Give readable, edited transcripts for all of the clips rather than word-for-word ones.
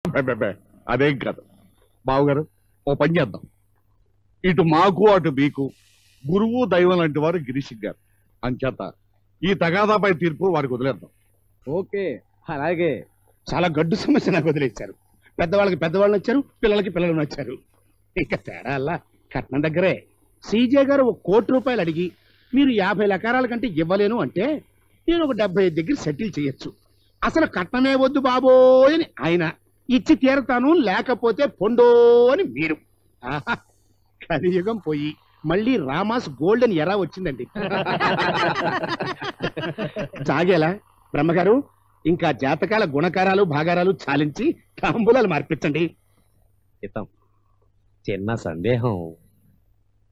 అబ్బబ్బబ్బే, అదేం కాదు బావగారు. ఓ పని చేద్దాం, ఇటు మాకు అటు మీకు గురువు దైవం లాంటి వారు గిరీష్ గారు. అంచేత ఈ తగాదాపై తీర్పు వారికి వదిలేద్దాం. ఓకే, అలాగే. చాలా గడ్డు సమస్య నాకు వదిలేశారు. పెద్దవాళ్ళకి పెద్దవాళ్ళు నచ్చారు, పిల్లలకి పిల్లలు నచ్చారు. ఇక తేడా అలా కట్నం దగ్గరే. సీజే గారు ₹1,00,00,000 అడిగి మీరు 50 ఎకరాల కంటే ఇవ్వలేను అంటే నేను ఒక 75 దగ్గర సెటిల్ చేయొచ్చు. అసలు కట్నమే వద్దు బాబోయ్ అని ఆయన, ఇచ్చి తీరతాను లేకపోతే పొండో అని మీరు. ఆహా, కలియుగం పోయి మళ్ళీ రామాస్ గోల్డెన్ ఎరా వచ్చిందండి. సాగేలా బ్రహ్మగారు, ఇంకా జాతకాల గుణకారాలు భాగారాలు చాలించి తాంబూలాలు మార్పించండి. ఇతం చిన్న సందేహం,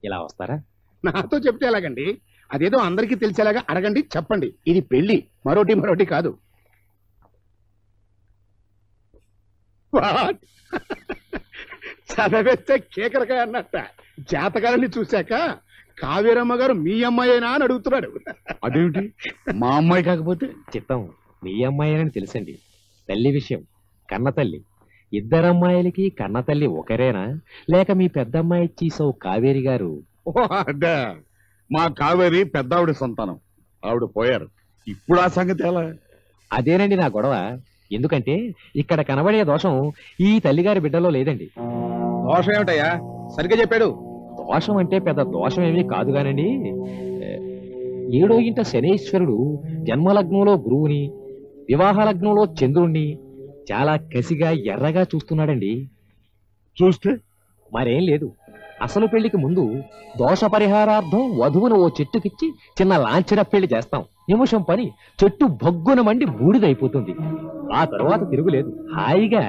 ఇలా వస్తారా? నాతో చెప్తే ఎలాగండి? అదేదో అందరికీ తెలిసేలాగా అడగండి, చెప్పండి. ఇది పెళ్లి, మరోటి కాదు. వాట్? చదవేస్తే కేకరకాయ అన్నట్ట. జాతకాలని చూశాక కావేరమ్మ గారు మీ అమ్మాయేనా అని అడుగుతున్నాడు. అదేమిటి మా అమ్మాయి కాకపోతే? చిత్తం మీ అమ్మాయినని తెలుసండి. తల్లి విషయం, కన్న తల్లి. ఇద్దరమ్మాయిలకి కన్న తల్లి ఒకరేనా, లేక మీ పెద్దమ్మాయి చీసవు కావేరి గారు? ఓ అడ్డా, మా కావేరి పెద్దావిడ సంతానం. ఆవిడ పోయారు. ఇప్పుడు ఆ సంగతి ఎలా? అదేనండి నా గొడవ. ఎందుకంటే ఇక్కడ కనబడే దోషం ఈ తల్లిగారి బిడ్డలో లేదండి. దోషం ఏమిటయ్యా? సరిగ్గా చెప్పాడు. దోషం అంటే పెద్ద దోషం ఏమీ కాదు గానండి. 7వ ఇంట శనేశ్వరుడు జన్మలగ్నంలో గురువుని, వివాహ లగ్నంలో చంద్రుణ్ణి చాలా కసిగా ఎర్రగా చూస్తున్నాడండి. చూస్తే మరేం లేదు, అసలు పెళ్లికి ముందు దోష పరిహారార్థం వధువును ఓ చెట్టుకిచ్చి చిన్న లాంఛన పెళ్లి చేస్తాం. నిమిషం పని చెట్టు భగ్గున మండి బూడిదైపోతుంది. ఆ తరువాత తిరుగులేదు, హాయిగా.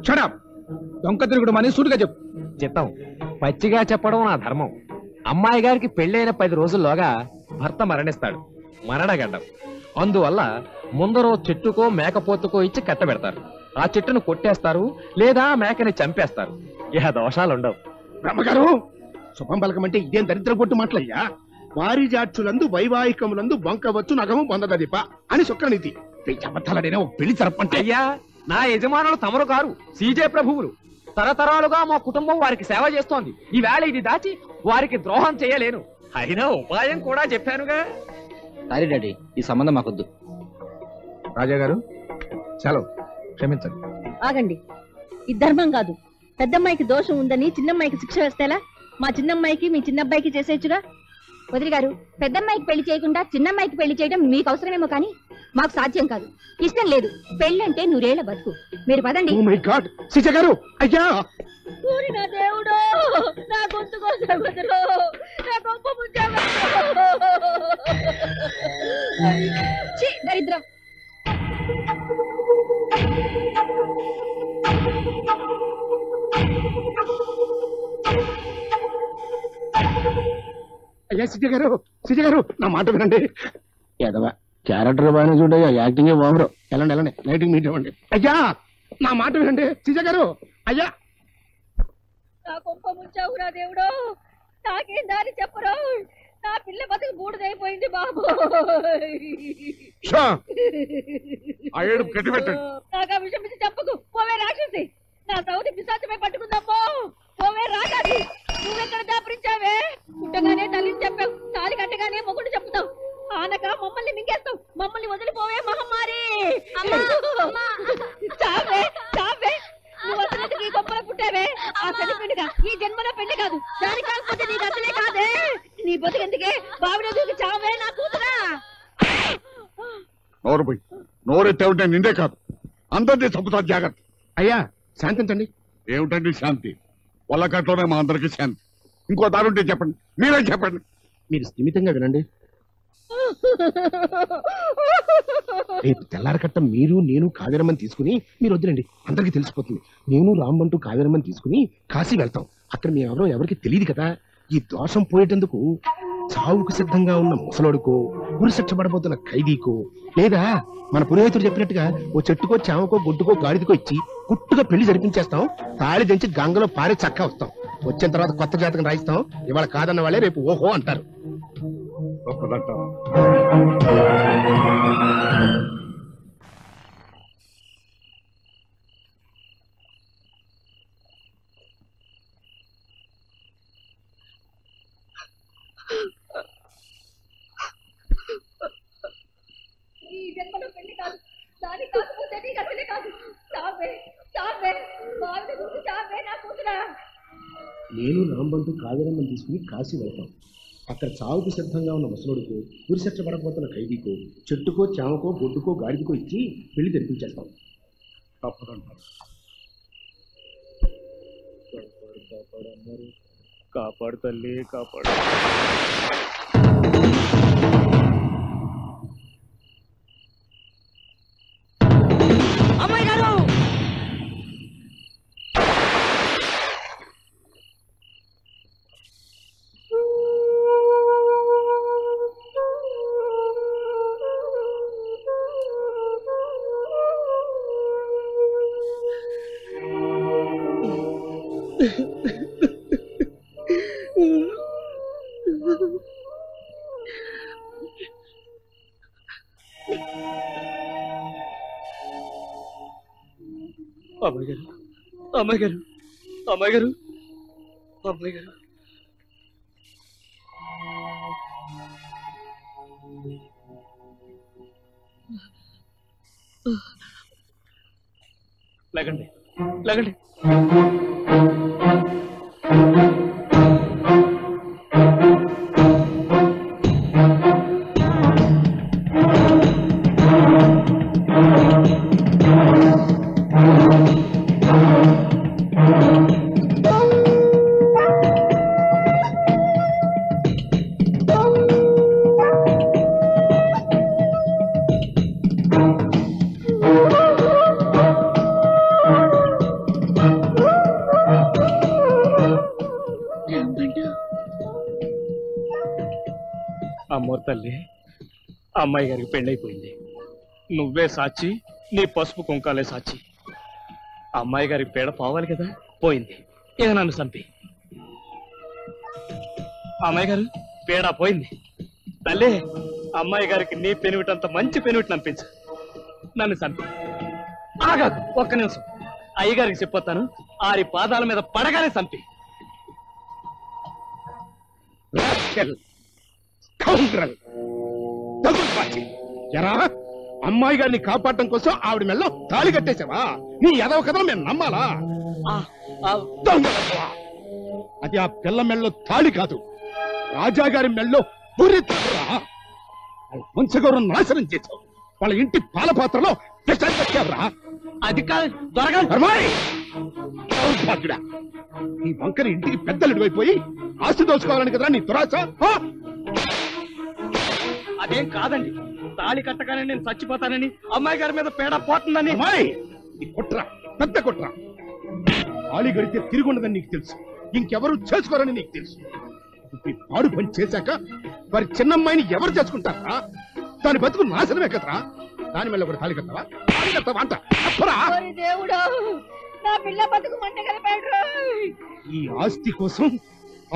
షడప్, దొంక తిరుగుడు మని సూటిగా చెప్పు. చిత్తం పచ్చిగా చెప్పడం నా ధర్మం. అమ్మాయి గారికి పెళ్ళైన 10 రోజుల్లోగా భర్త మరణిస్తాడు, మరణగడ్డం. అందువల్ల ముందరో చెట్టుకో మేకపోతుకో ఇచ్చి కట్టబెడతారు. ఆ చెట్టును కొట్టేస్తారు, లేదా మేకని చంపేస్తారు. ఇహ దోషాలుండవు. బ్రహ్మగారు, శుభం పలకమంటే ఇదేం దరిద్ర కొట్టు మాటలయ్యా. వారిజాక్షులందు వైవాహికములందు వంకవచ్చు నగము పొందదదిప అని శుక్రనీతి. అబద్ధాలనే ఒక పెళ్లి జరపంటే. అయ్యా, నా యజమానులు తమరు కారు, సీజే ప్రభువులు. తరతరాలుగా మా కుటుంబం వారికి సేవ చేస్తోంది. ఈవేళ ఇది దాచి వారికి ద్రోహం చేయలేను. అయినా ఉపాయం కూడా చెప్పానుగా. సారీ డాడీ, ఈ సంబంధం మాకొద్దు. రాజా గారు, చలో క్షమించండి. ఆగండి, ఇది ధర్మం కాదు. పెద్దమ్మాయికి దోషం ఉందని చిన్నమ్మాయికి శిక్ష వేస్తేలా? మా చిన్నమ్మాయికి మీ చిన్నబ్బాయికి చేసేచ్చుగా. వదిలి గారు, పెద్దమ్మాయికి పెళ్లి చేయకుండా చిన్నమ్మాయికి పెళ్లి చేయడం మీకు అవసరమేమో కానీ మాకు సాధ్యం కాదు. ఇష్టం లేదు. పెళ్ళంటే 100 ఏళ్ల బతుకు. మీరు పదండి. ఓ మై గాడ్, సీజ గారు, అయ్యా! నా దేవుడు, నా గొంతు కోసం వదలు, నా గొప్ప ముంచావు. ఛీ, దరిద్రం. అయ్యా సీజ గారు, నా మాట వినండి. ఎదవా క్యారెక్టర్ బాగానే చూడయ్యా, యాక్టింగే బాగురు. వెళ్ళండి, లైటింగ్ మీట్ ఇవ్వండి. అయ్యా, నా మాట వినండి. సీజ గారు, అయ్యా! నా గొప్ప ముంచావు రా దేవుడు. నాకేం దారి చెప్పరు. నా పిల్ల బతుకు బూడిదైపోయింది బాబు. ఆ ఏడుపు కట్టిపెట్టండి. నాకు ఆ విషయం ఇచ్చి చెప్పకు. పోవే రాక్షసి, నా సౌది పిశాచమే పట్టుకుందామో. పోవే రాగాది, నువ్వెక్కడ దాపరించావే? పుట్టగానే తల్లిని చెప్పావు, తాలి కట్టగానే మొగుడు చెప్తావు. ఆనక మమ్మల్ని మింగేస్తావు. మమ్మల్ని వదిలిపోవే మహమ్మారి. చావే చావే, నువ్వు అసలు ఈ గొప్పలో పుట్టావే. ఆ తల్లి పెళ్లిగా ఈ జన్మలో పెళ్లి కాదు. దాని కాకపోతే నీకు అసలే కాదే. నీ బతుకెందుకే? బావిలో దూకి చావే నా కూతురా. నోరు పోయి, నోరెత్తే నిండే కాదు, అందరినీ చంపుతా. జాగ్రత్త. అయ్యా, శాంతించండి. ఏమిటండి శాంతి? వల్లకట్లోనే మా అందరికీ శాంతి. ఇంకో దారుంటే చెప్పండి, మీరే చెప్పండి. మీరు స్థిమితంగా వినండి. రేపు తెల్లారకట్ట మీరు నేను కావేరమ్మని తీసుకుని, మీరు వద్దులండి, అందరికీ తెలిసిపోతుంది. నేను రామ్మంటూ కావేరమ్మని తీసుకుని కాశీ వెళ్తాం. అక్కడ మేము ఎవరో ఎవరికి తెలియదు కదా. ఈ దోషం పోయేటందుకు చావుకు సిద్ధంగా ఉన్న ముసలోడుకో, ఉరిశిక్ష పడబోతున్న ఖైదీకో, లేదా మన పురోహితుడు చెప్పినట్టుగా ఓ చెట్టుకో, చామకో, గొడ్డుకో, గాడిదకో ఇచ్చి గుట్టుగా పెళ్లి జరిపించేస్తాం. తాళి దించి గంగలో పారే చక్కా వస్తాం. వచ్చిన తర్వాత కొత్త జాతకం రాయిస్తాం. ఇవాళ కాదన్న వాళ్ళే రేపు ఓహో అంటారు. నేను రాంబంటూ కావేరమ్మని తీసుకుని కాశీ వెళ్తాం. అక్కడ చావుకు సిద్ధంగా ఉన్న ముసలుడికో ఉరిశిక్ష పడబోతున్న ఖైదీకో చెట్టుకో చామకో గొడ్డుకో గాడిదకో ఇచ్చి పెళ్లి జరిపించేస్తాం. తప్పదంటారు. కాపాడు తల్లి కాపాడు. అమ్మాయి గారు అమ్మాయి గారు అమ్మాయి గారు అమ్మాయి గారు అమ్మాయి గారు లేకండి లేకండి. అమ్మో తల్లి, అమ్మాయి గారికి పెళ్ళైపోయింది. నువ్వే సాక్షి, నీ పసుపు కుంకాలే సాక్షి. అమ్మాయి గారి పేడ పోవాలి కదా, పోయింది. ఇక నన్ను చంపి. అమ్మాయి గారు పేడ పోయింది. తల్లి, అమ్మాయి గారికి నీ పెనువిటంత మంచి పెనువిటి నంపించు. నన్ను చంపి. ఆగాదు, ఒక్క నిమిషం. అయ్యగారికి చెప్పొస్తాను. ఆరి పాదాల మీద పడగానే చంపి. ఎరా, అమ్మాయి గారిని కాపాడటం కోసం ఆవిడ మెల్ల తాళి కట్టేశావా? నీ ఎదవ కథలు మేము నమ్మాలా? దొంగలవ్వా. అది ఆ పిల్ల మెళ్ళలో తాళి కాదు, రాజాగారి మెళ్ళలో వంశగౌరవం నాశనం చేశావు. వాళ్ళ ఇంటి పాల పాత్రలో విషం పెట్టావురా. అది కాదు దొరగా. ఈ వంకని ఇంటికి పెద్దలు అయిపోయి ఆస్తి దోచుకోవాలని కదరా నీ దురాశ? అదేం కాదండి. తాళి కట్టగానే నేను చచ్చిపోతానని, అమ్మాయి గారి మీద పేడ పోతుందని. కుట్ర, పెద్ద కుట్ర. తాళి గడితే తిరిగి ఉండదని నీకు తెలుసు, ఇంకెవరు చేసుకోరని నీకు తెలుసు. పాడు పని చేశాక వారి చిన్నమ్మాయిని ఎవరు చేసుకుంటారా? దాని బతుకు నాశనమే కదరా. దాని వల్ల కూడా తాళి కట్టవా? తాళి కట్టవా అంట. ఈ ఆస్తి కోసం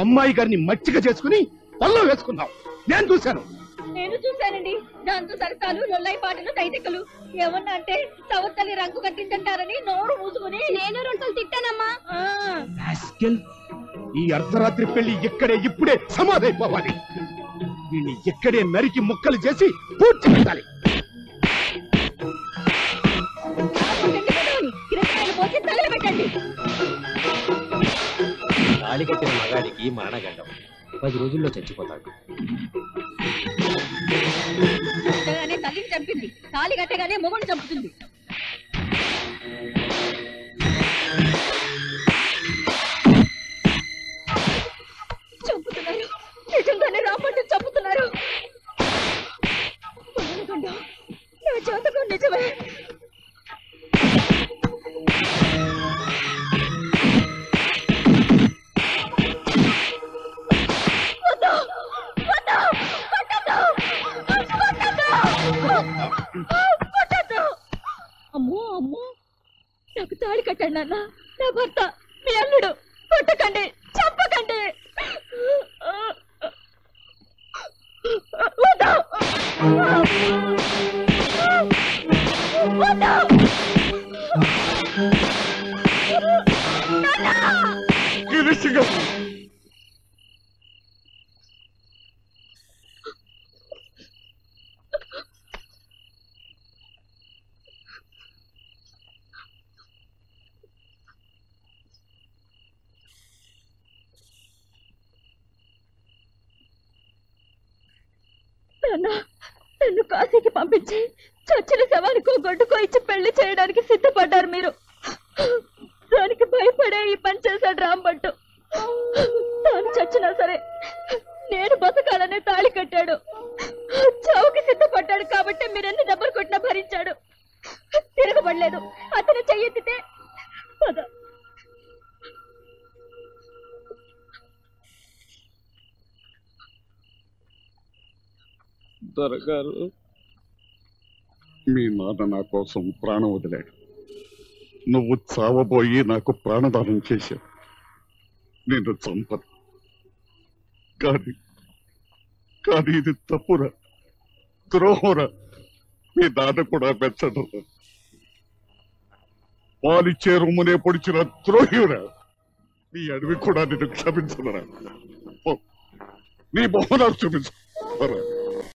అమ్మాయి గారిని మచ్చిక చేసుకుని పల్లో వేసుకున్నావు. నేను చూశాను. నేను చూశానండి. దాంతో సరసాలు, లొల్లై పాటలు, తైతెక్కలు. ఏమన్నా అంటే సవతల్లి రంగు కట్టిందంటారని నోరు మూసుకుని నేను రెండు తిట్టానమ్మా. ఈ అర్ధరాత్రి పెళ్లి ఇక్కడే ఇప్పుడే సమాధైపోవాలి. వీడిని ఇక్కడే నరికి ముక్కలు చేసి పూర్తి పెట్టాలి. తగలబెట్టండి. తాళి కట్టిన మగాడికి మరణగండం. 10 రోజుల్లో చచ్చిపోతాడు. కట్టగానే తల్లిని చంపింది, తాళి కట్టగానే మొగుడు చంపుతుంది. చంపుతున్నారు, నిజంగానే రామంటూ చంపుతున్నారు. నా జాతకం నిజమే. అమ్మో అమ్మో, నాకు తాళి కట్టండి నాన్న. నా భర్త, మీ అల్లుడు. కొట్టకండి, చంపకండి. నన్ను కాశీకి పంపించి చచ్చిన శవానికో గొడ్డుకో ఇచ్చి పెళ్లి చేయడానికి సిద్ధపడ్డారు మీరు. దానికి భయపడే ఈ పని చేశాడు రాంబంటు. తాను చచ్చినా సరే నేను బతకాలనే తాళి కట్టాడు. చావుకి సిద్ధపడ్డాడు కాబట్టి మీరెన్ని దెబ్బలు కొట్టినా భరించాడు. తిరగబడలేదు. అతను చెయ్యెత్తితే పద. దొరగారు, మీ నాన్న నా కోసం ప్రాణం వదిలాడు. నువ్వు చావబోయి నాకు ప్రాణదానం చేశావు. నేను చంపను. కానీ కానీ ఇది తప్పురా, ద్రోహంరా. మీ నాన్న కూడా మెచ్చడు. పాలిచ్చే రొమ్మునే పొడిచిన ద్రోహిరా. నీ అడవి కూడా నేను క్షమించనురా. నీ బహుమతులు చూపించు.